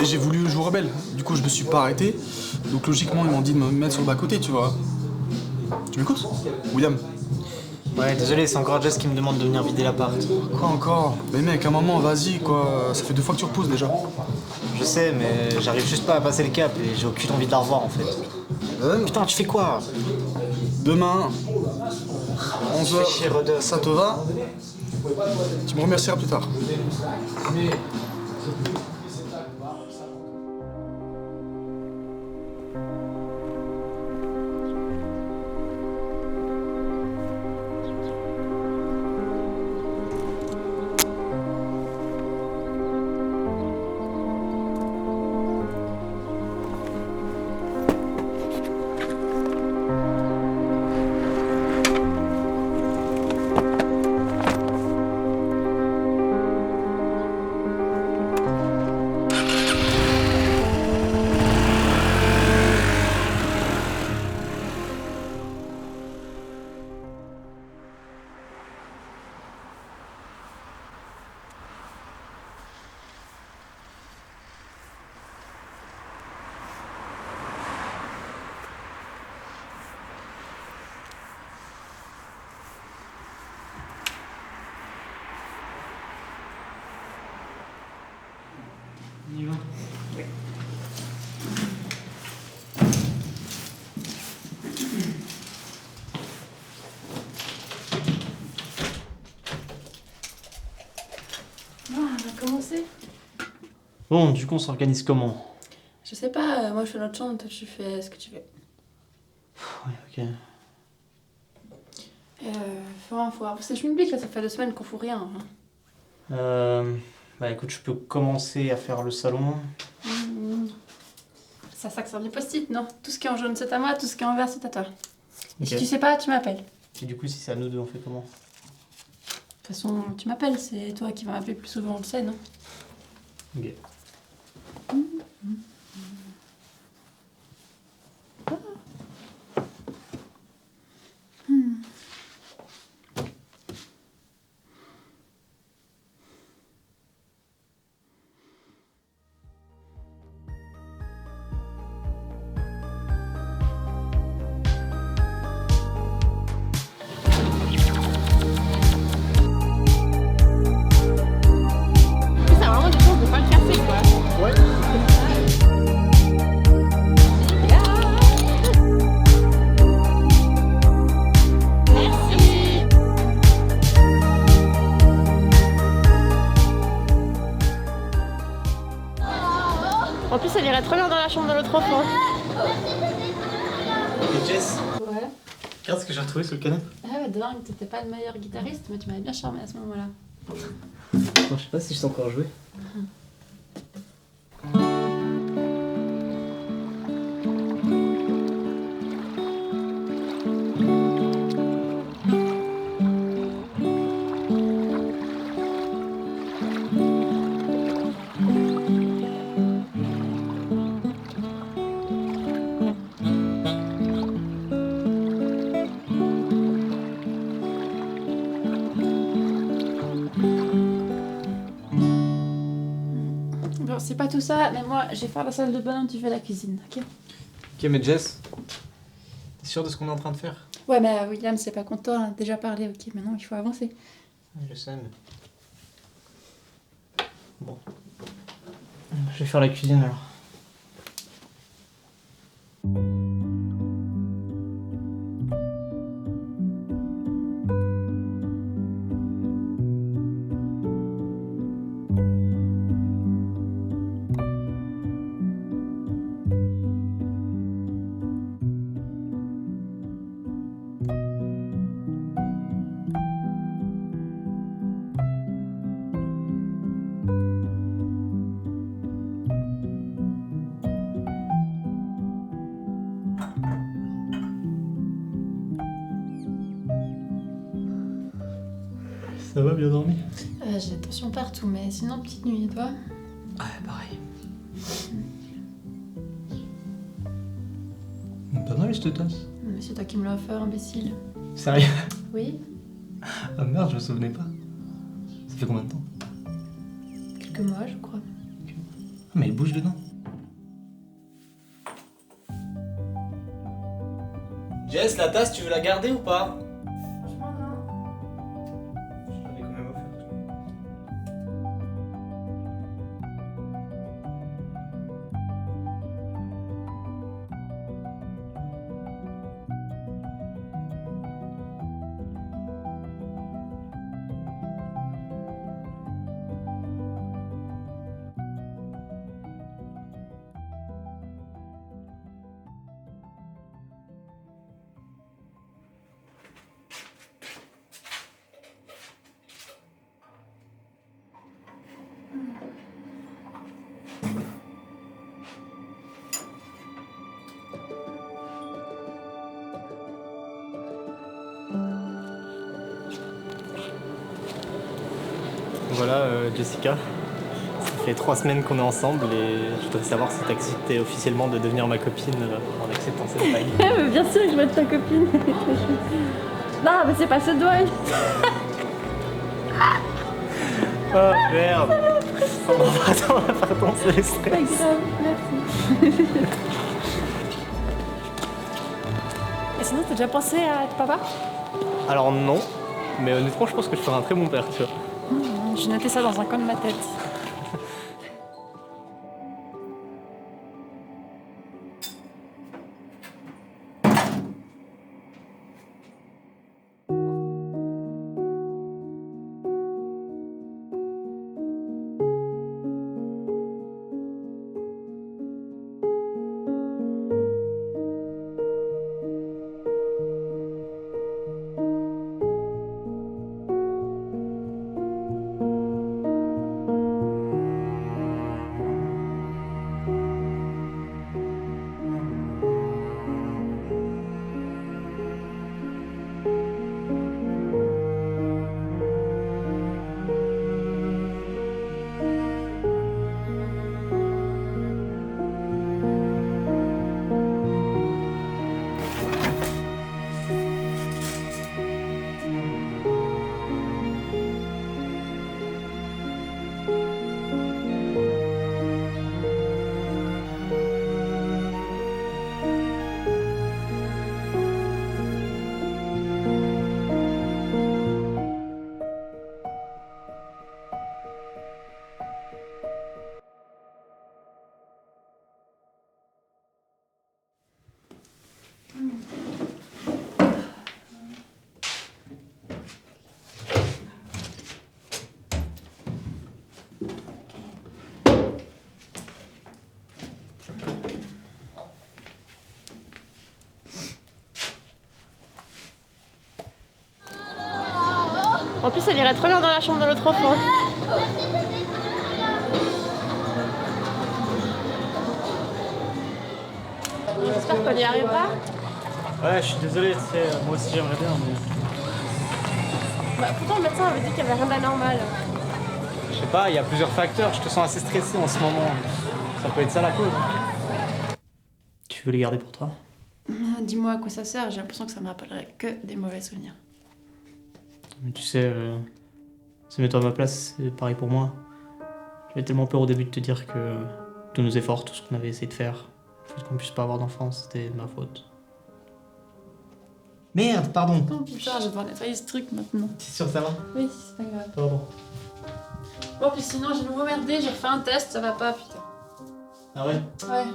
Et j'ai voulu jouer rebelle. Du coup, je me suis pas arrêté. Donc logiquement, ils m'ont dit de me mettre sur le bas-côté, tu vois. Tu m'écoutes, William? Ouais, désolé, c'est encore Jess qui me demande de venir vider l'appart. Quoi encore? Mais mec, à un moment, vas-y, quoi. Ça fait 2 fois que tu repousses déjà. Je sais, mais j'arrive juste pas à passer le cap et j'ai aucune envie de la revoir en fait. Putain, tu fais quoi? Demain, Tu fais chier, Rodolphe. 11h, ça te va? Tu me remercieras plus tard. On y va. Oui. Ah, on va commencer. Bon, du coup, on s'organise comment? Je sais pas, moi je fais notre chambre, toi tu fais ce que tu veux. Ouais, ok. Faut voir. C'est Schmilblick là, ça fait 2 semaines qu'on fout rien. Bah écoute, je peux commencer à faire le salon. Ça sert des post-it, non? Tout ce qui est en jaune c'est à moi, tout ce qui est en vert c'est à toi. Et Ok. si tu sais pas, tu m'appelles. Et du coup, si c'est à nous deux, on fait comment? De toute façon, tu m'appelles, c'est toi qui vas m'appeler plus souvent, on le sait, non? Ok. Ça a vraiment du temps, on peut pas le casser quoi. Ouais. Merci. En plus, elle irait trop bien dans la chambre de l'autre enfant. Et Jess, Ouais. regarde ce que j'ai retrouvé sur le canapé. Ah ouais, dingue, t'étais pas le meilleur guitariste, mais tu m'avais bien charmé à ce moment-là. Bon, je sais pas si je sais encore jouer. Bon, c'est pas tout ça, mais moi je vais faire la salle de bain, tu fais la cuisine, ok? Ok, mais Jess, t'es sûr de ce qu'on est en train de faire? Ouais, mais William, c'est pas content, on a déjà parlé, ok? Maintenant il faut avancer. Je sais, mais... Bon. Je vais faire la cuisine alors. Ça va, bien dormi? J'ai des tensions partout, mais sinon petite nuit, et toi? Ouais, pareil. Pas mal cette tasse. Mais c'est toi qui me l'as offert, imbécile. Sérieux? Oui? Ah merde, je me souvenais pas. Ça fait combien de temps? Quelques mois, je crois. Mais elle bouge dedans. Jess, la tasse, tu veux la garder ou pas? Franchement, non. Je l'avais quand même offerte. Voilà, Jessica, ça fait 3 semaines qu'on est ensemble et je voudrais savoir si t'acceptais officiellement de devenir ma copine en acceptant cette bague. Mais bien sûr que je vais être ta copine. Non, mais c'est pas ce doigt. Oh merde. Pardon, c'est le Pas stress. grave, merci. Et sinon, t'as déjà pensé à être papa? Alors non, mais honnêtement je pense que je ferai un très bon père, tu vois. J'ai noté ça dans un coin de ma tête. En plus, elle irait trop bien dans la chambre de l'autre enfant. J'espère qu'on y arrivera. Ouais, je suis désolé, tu sais, moi aussi j'aimerais bien, mais... Bah, pourtant, le médecin avait dit qu'il n'y avait rien d'anormal. Je sais pas, il y a plusieurs facteurs, je te sens assez stressé en ce moment. Ça peut être ça la cause. Tu veux les garder pour toi? Dis-moi à quoi ça sert, j'ai l'impression que ça me rappellerait que des mauvais souvenirs. Mais tu sais, mets-toi à ma place, c'est pareil pour moi. J'avais tellement peur au début de te dire que tous nos efforts, tout ce qu'on avait essayé de faire, le fait qu'on puisse pas avoir d'enfant, c'était ma faute. Merde, pardon. Oh putain, je vais devoir nettoyer ce truc maintenant. T'es sûr que ça va? Oui, c'est pas grave. Pardon. Bon, puis sinon, j'ai nouveau merdé, j'ai refait un test, ça va pas, putain. Ah ouais? Ouais.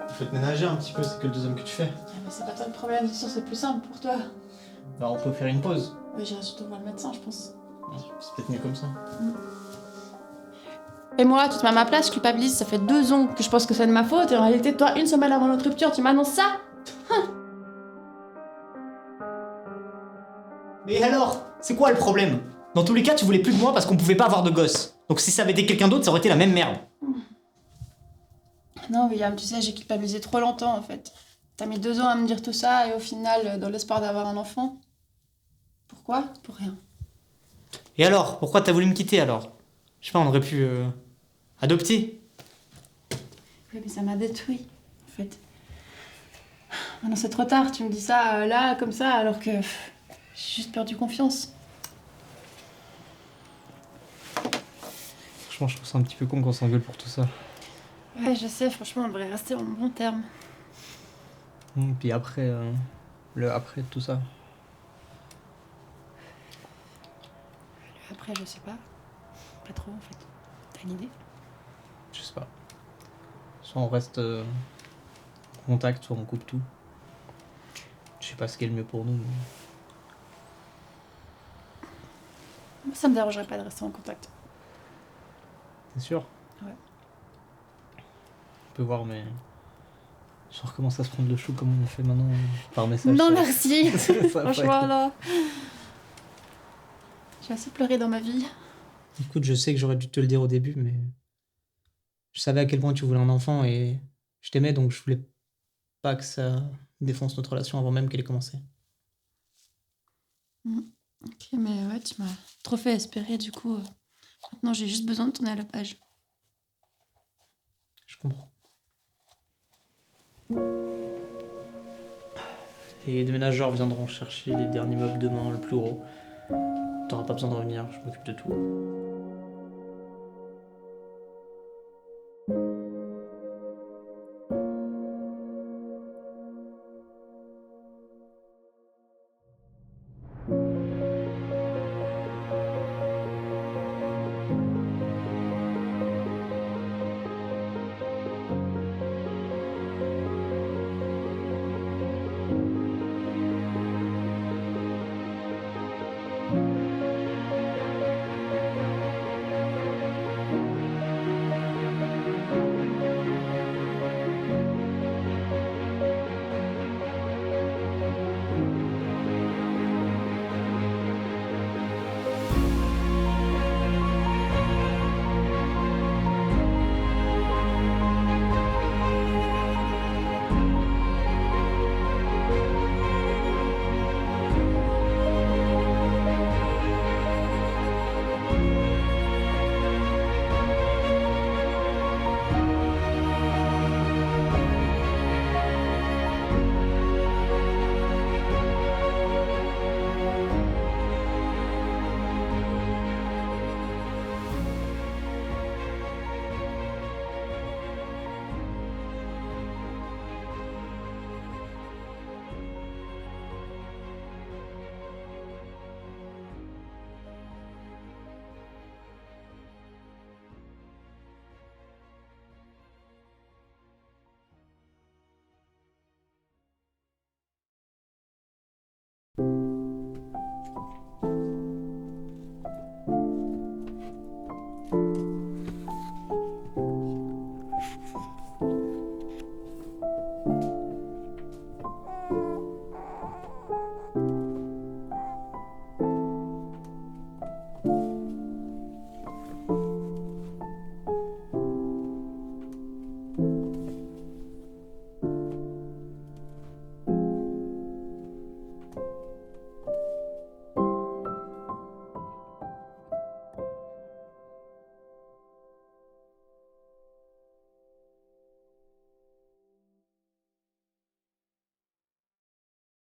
Il faut te ménager un petit peu, c'est que le deuxième que tu fais. Ah, mais c'est pas toi le problème, c'est sûr, c'est plus simple pour toi. Bah on peut faire une pause. Ouais, j'irai surtout voir le médecin, je pense. C'est peut-être mieux comme ça. Et moi, tu te mets à ma place, je culpabilise, ça fait 2 ans que je pense que c'est de ma faute, et en réalité, toi, 1 semaine avant notre rupture, tu m'annonces ça? Mais alors? C'est quoi le problème? Dans tous les cas, tu voulais plus de moi parce qu'on pouvait pas avoir de gosse. Donc si ça avait été quelqu'un d'autre, ça aurait été la même merde. Non, William, tu sais, j'ai culpabilisé trop longtemps, en fait. T'as mis 2 ans à me dire tout ça, et au final, dans l'espoir d'avoir un enfant. Pourquoi? Pour rien. Et alors? Pourquoi t'as voulu me quitter alors? Je sais pas, on aurait pu... adopter. Oui, mais ça m'a détruit, en fait. Maintenant, c'est trop tard, tu me dis ça là, comme ça, alors que j'ai juste perdu confiance. Franchement, je trouve ça un petit peu con qu'on s'engueule pour tout ça. Ouais, je sais, franchement, on devrait rester en bon terme. Puis après, le après de tout ça. Après, je sais pas. Pas trop, en fait. T'as une idée? Je sais pas. Soit on reste en contact, soit on coupe tout. Je sais pas ce qui est le mieux pour nous. Moi, ça me dérangerait pas de rester en contact. C'est sûr. Ouais. On peut voir, mais. Si on recommence à se prendre le chou comme on fait maintenant par message. Non, ça- merci. ça va pas Franchement, être- là. J'ai assez pleuré dans ma vie. Écoute, je sais que j'aurais dû te le dire au début, mais. Je savais à quel point tu voulais un enfant et je t'aimais, donc je voulais pas que ça défonce notre relation avant même qu'elle ait commencé. Ok, mais ouais, tu m'as trop fait espérer, du coup. Maintenant, j'ai juste besoin de tourner à la page. Je comprends. Les déménageurs viendront chercher les derniers meubles demain, le plus gros. T'auras pas besoin de revenir, je m'occupe de tout.